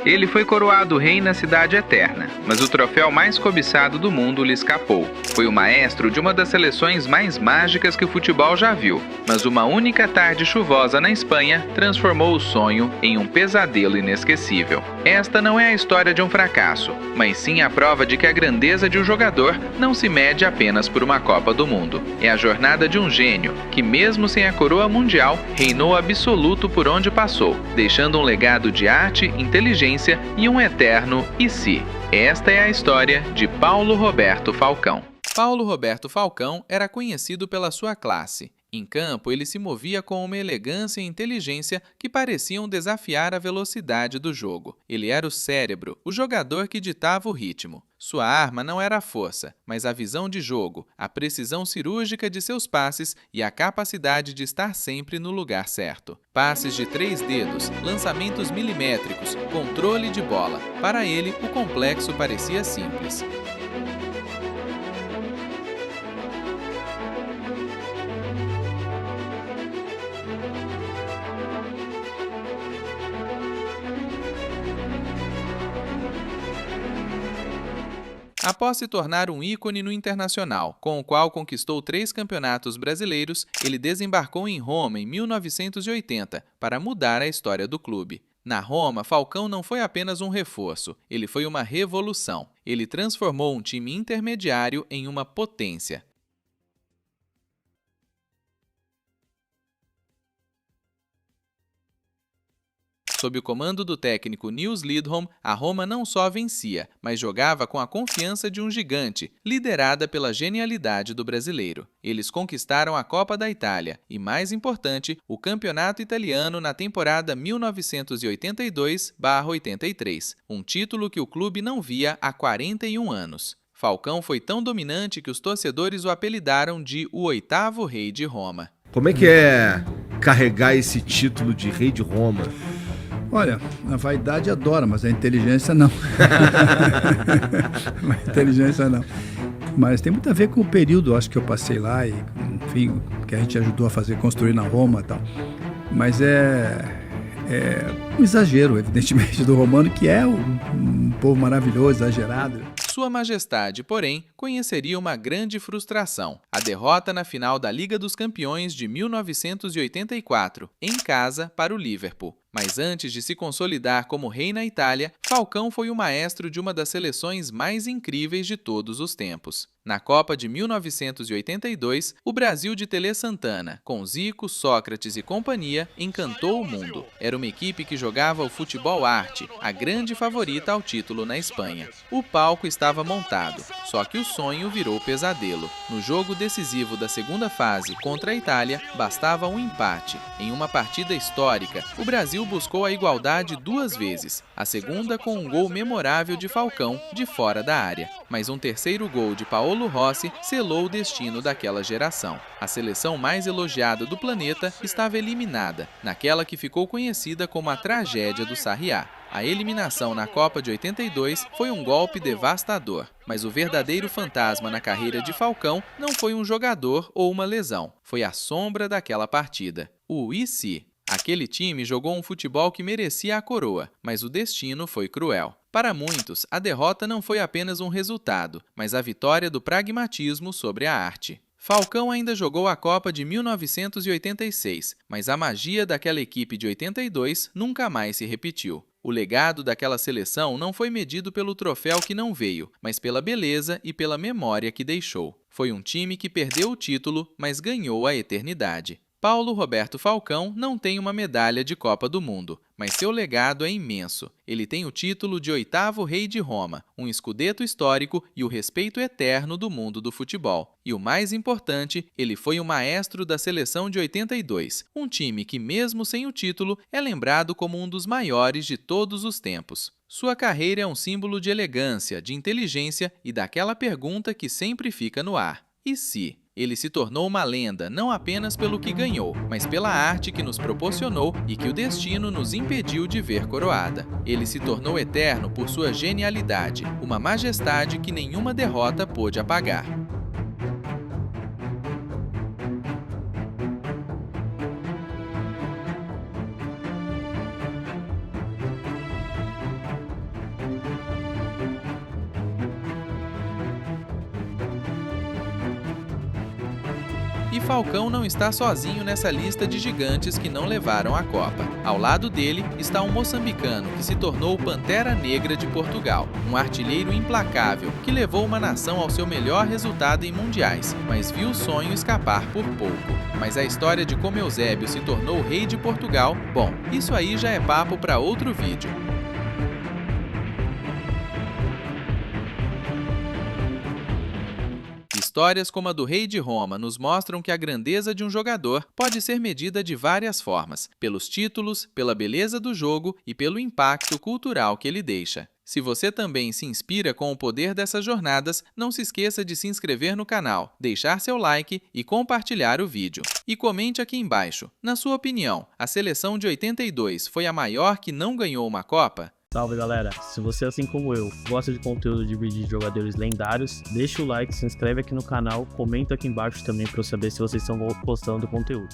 Ele foi coroado rei na Cidade Eterna, mas o troféu mais cobiçado do mundo lhe escapou. Foi o maestro de uma das seleções mais mágicas que o futebol já viu, mas uma única tarde chuvosa na Espanha transformou o sonho em um pesadelo inesquecível. Esta não é a história de um fracasso, mas sim a prova de que a grandeza de um jogador não se mede apenas por uma Copa do Mundo. É a jornada de um gênio que, mesmo sem a coroa mundial, reinou absoluto por onde passou, deixando um legado de arte, inteligência e um eterno "e se?". Esta é a história de Paulo Roberto Falcão. Paulo Roberto Falcão era conhecido pela sua classe. Em campo, ele se movia com uma elegância e inteligência que pareciam desafiar a velocidade do jogo. Ele era o cérebro, o jogador que ditava o ritmo. Sua arma não era a força, mas a visão de jogo, a precisão cirúrgica de seus passes e a capacidade de estar sempre no lugar certo. Passes de 3 dedos, lançamentos milimétricos, controle de bola. Para ele, o complexo parecia simples. Após se tornar um ícone no Internacional, com o qual conquistou 3 campeonatos brasileiros, ele desembarcou em Roma em 1980 para mudar a história do clube. Na Roma, Falcão não foi apenas um reforço, ele foi uma revolução. Ele transformou um time intermediário em uma potência. Sob o comando do técnico Nils Lidholm, a Roma não só vencia, mas jogava com a confiança de um gigante, liderada pela genialidade do brasileiro. Eles conquistaram a Copa da Itália e, mais importante, o Campeonato Italiano na temporada 1982/83, um título que o clube não via há 41 anos. Falcão foi tão dominante que os torcedores o apelidaram de o 8º rei de Roma. Como é que é carregar esse título de rei de Roma? Olha, a vaidade adora, mas a inteligência não. A inteligência não. Mas tem muito a ver com o período, acho que eu passei lá e, enfim, que a gente ajudou a construir na Roma e tal. Mas é um exagero, evidentemente, do romano, que é um povo maravilhoso, exagerado. Sua Majestade, porém, conheceria uma grande frustração: a derrota na final da Liga dos Campeões de 1984, em casa para o Liverpool. Mas antes de se consolidar como rei na Itália, Falcão foi o maestro de uma das seleções mais incríveis de todos os tempos. Na Copa de 1982, o Brasil de Tele Santana, com Zico, Sócrates e companhia, encantou o mundo. Era uma equipe que jogava o futebol arte, a grande favorita ao título na Espanha. O palco estava montado, só que o sonho virou pesadelo. No jogo decisivo da segunda fase contra a Itália, bastava um empate. Em uma partida histórica, o Brasil buscou a igualdade 2 vezes, a segunda com um gol memorável de Falcão de fora da área. Mas um terceiro gol de Paolo Rossi selou o destino daquela geração. A seleção mais elogiada do planeta estava eliminada, naquela que ficou conhecida como a tragédia do Sarriá. A eliminação na Copa de 82 foi um golpe devastador, mas o verdadeiro fantasma na carreira de Falcão não foi um jogador ou uma lesão, foi a sombra daquela partida, o "e se?". Aquele time jogou um futebol que merecia a coroa, mas o destino foi cruel. Para muitos, a derrota não foi apenas um resultado, mas a vitória do pragmatismo sobre a arte. Falcão ainda jogou a Copa de 1986, mas a magia daquela equipe de 82 nunca mais se repetiu. O legado daquela seleção não foi medido pelo troféu que não veio, mas pela beleza e pela memória que deixou. Foi um time que perdeu o título, mas ganhou a eternidade. Paulo Roberto Falcão não tem uma medalha de Copa do Mundo, mas seu legado é imenso. Ele tem o título de 8º rei de Roma, um escudeto histórico e o respeito eterno do mundo do futebol. E o mais importante, ele foi o maestro da seleção de 82, um time que, mesmo sem o título, é lembrado como um dos maiores de todos os tempos. Sua carreira é um símbolo de elegância, de inteligência e daquela pergunta que sempre fica no ar: e se? Ele se tornou uma lenda não apenas pelo que ganhou, mas pela arte que nos proporcionou e que o destino nos impediu de ver coroada. Ele se tornou eterno por sua genialidade, uma majestade que nenhuma derrota pôde apagar. E Falcão não está sozinho nessa lista de gigantes que não levaram a Copa. Ao lado dele está um moçambicano que se tornou o Pantera Negra de Portugal, um artilheiro implacável que levou uma nação ao seu melhor resultado em mundiais, mas viu o sonho escapar por pouco. Mas a história de como Eusébio se tornou rei de Portugal, bom, isso aí já é papo para outro vídeo. Histórias como a do rei de Roma nos mostram que a grandeza de um jogador pode ser medida de várias formas, pelos títulos, pela beleza do jogo e pelo impacto cultural que ele deixa. Se você também se inspira com o poder dessas jornadas, não se esqueça de se inscrever no canal, deixar seu like e compartilhar o vídeo. E comente aqui embaixo, na sua opinião, a seleção de 82 foi a maior que não ganhou uma Copa? Salve galera, se você assim como eu gosta de conteúdo de vídeo de jogadores lendários, deixa o like, se inscreve aqui no canal, comenta aqui embaixo também para eu saber se vocês estão postando conteúdo.